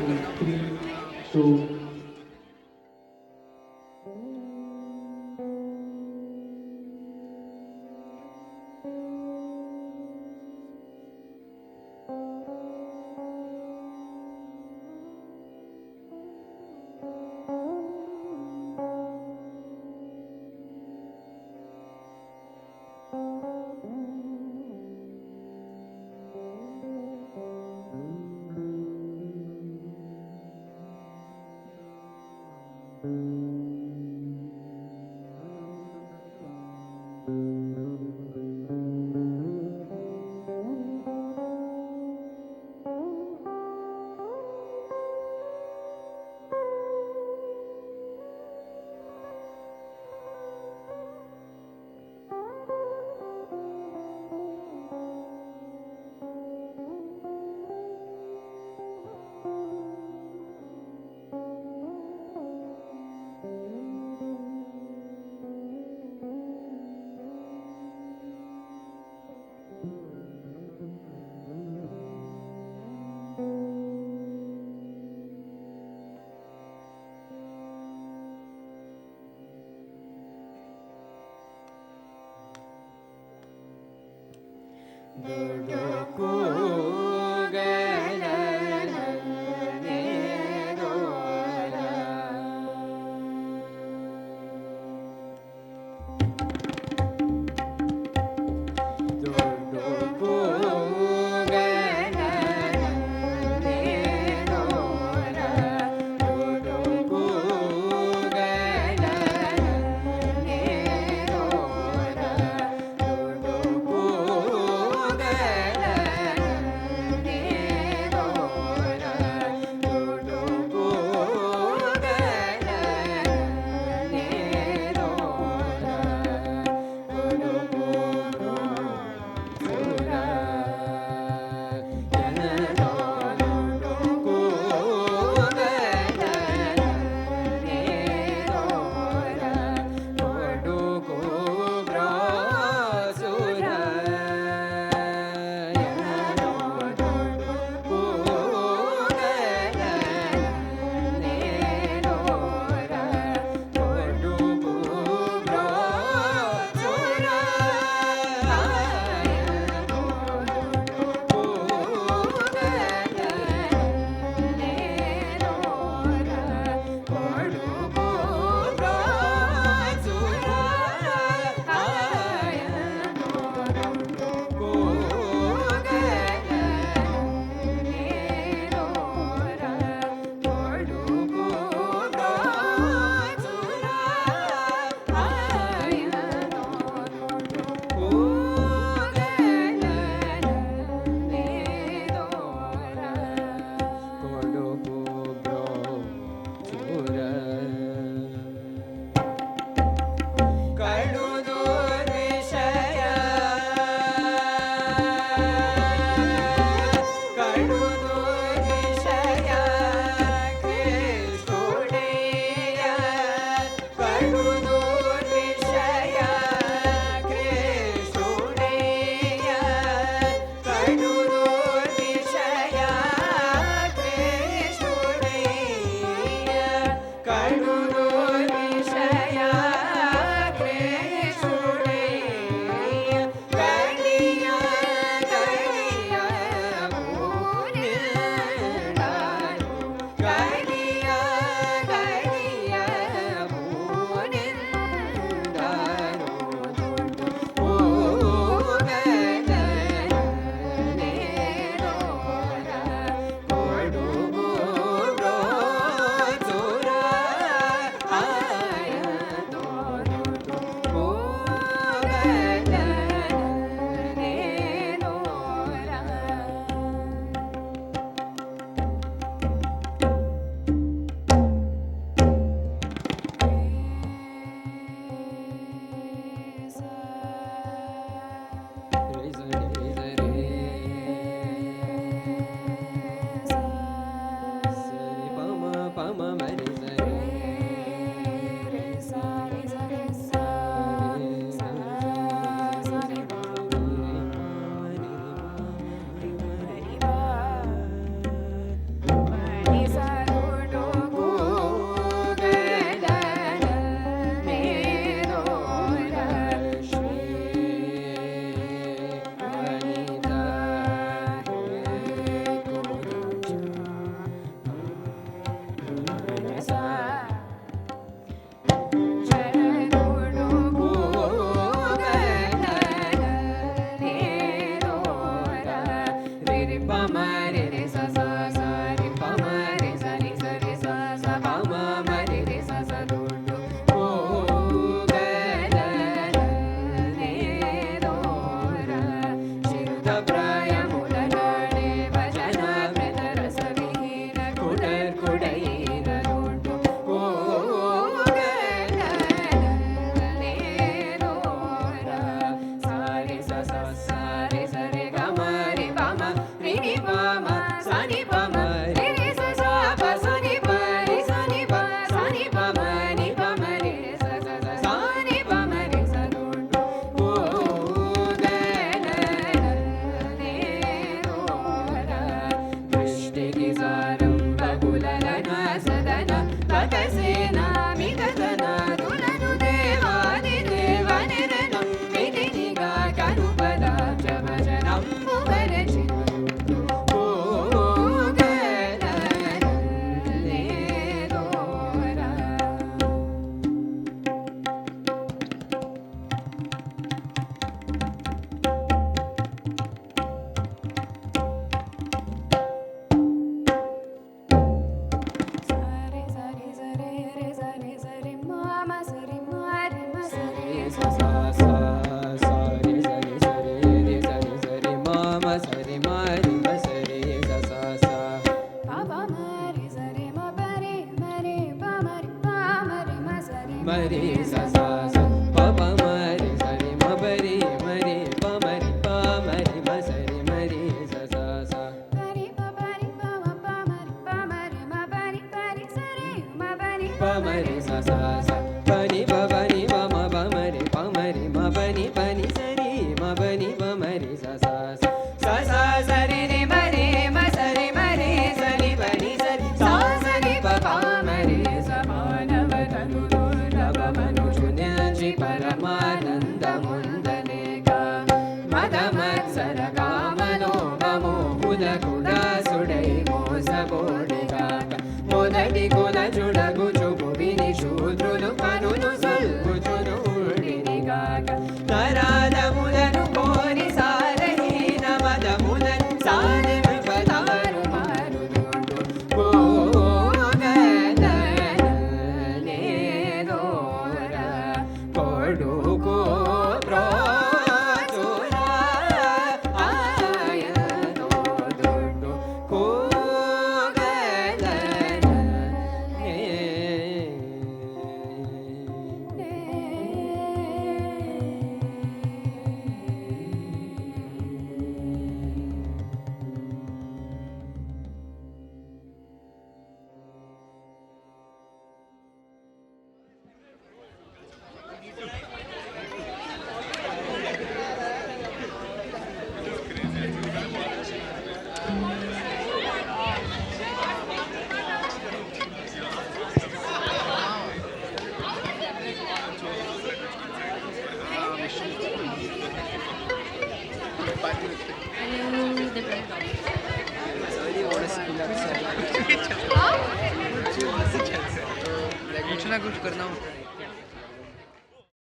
in 3, 2, ಕುಡೈರನುಂಟು ಸಾರಿ ಸ ಸಾರಿ ಸರಿ ಗಮ ರಿ ಪಮ ರಿ ನಿ ಪಮ ಸನಿ ಪಮ ರಿ ರಿ ಸ ಸ ಪ ಸನಿ ಪ ರಿ ಸನಿ ಪ ಸನಿ ಪಮ ನಿ ಪಮ ರಿ ಸ ಸ ಸ ಸನಿ ಪಮ ರಿ ಸ ನುಂಟು ದೃಷ್ಟಿಗೆ ಸಾರಂಭ ಕುಲರನ ಸದನ ಪಕಸೇನ ಮಿಗದನ ತುಲನು ದೇವಾದಿ ದೇವನಿರನು ಮಿತಿನಿಗ ಕನುಪದ ಭಜನಂಬುವರ ಚಿರುಂಟು ಸರಿ ಸರಿ ಸರಿ ರೆ ಸರಿ ಸರಿ ಮಾಮ ಸರಿ ಮಾರಿ ಮ ಸರಿ ಸ ಸ ಸ ಸರಿ ಸರಿ ಸರಿ ರೆ ಸರಿ ಸರಿ ಮಾಮ ಸರಿ ಮಾರಿ ಮ ಸರಿ ಸ ಸ ಸ ಪಾಪ ಮರಿ ಸರಿ ಮ ಪರಿ ಮರಿ ಪ ಮರಿ ಪ ಮರಿ ಮ ಸರಿ ಮರಿ ಸ ಸ ಸ ಪಾಪ ಮರಿ ಸರಿ ಮ ಪರಿ ಮರಿ ಪ ಮರಿ ಪ ಮರಿ ಮ ಸರಿ ಮರಿ ಸ ಸ ಸ ಪರಿ ಪ ಮ ಪ ಮರಿ ಪ ಮರಿ ಮ ಪರಿ ಪರಿ ಸರಿ ಮ ಪರಿ ಪ ಮರಿ ಸ ಸ ಸ ಪನಿ ಪ ಮ ಪ ಮರಿ ಪ ಮರಿ ಮ ಪನಿ ಪನಿ ಸರಿ ಮ ಪನಿ ಪ ಮರಿ ಸ ಸ ಸ ಸ ಸ ಸರಿ ರಿ ಮರಿ ಮ ಸರಿ ಮರಿ ಸರಿ ಪನಿ ಸರಿ ಸ ಸರಿ ಪ ಪ ಮರಿ ಸ ಮಾನವ ತನು ದುರ್ಲಭ ಮನುಜು ನಿಲ್ಜಿ ಪರಮಾನಂದ ಮುಂದನೇಗ ಮದ ಮತ್ಸರ ಕಾಮನೋ ಮಮೋ ಕುಲ ಕುಲ ಸುಡೈ ಮೋಸ ಬೋಡಿಗಾಕ మొదటి కుల జుడగు చుబువిని శూద్రులు పనులు సల్పుచును ఉడినిగాక తరాలములను కోరి సారహీన మదములను సారి విపదారు మారుదుండు గోగదనేదోర కొడుకో ప్రోచుర ఆయనోదుండు कुछ ना कुछ करना होता है।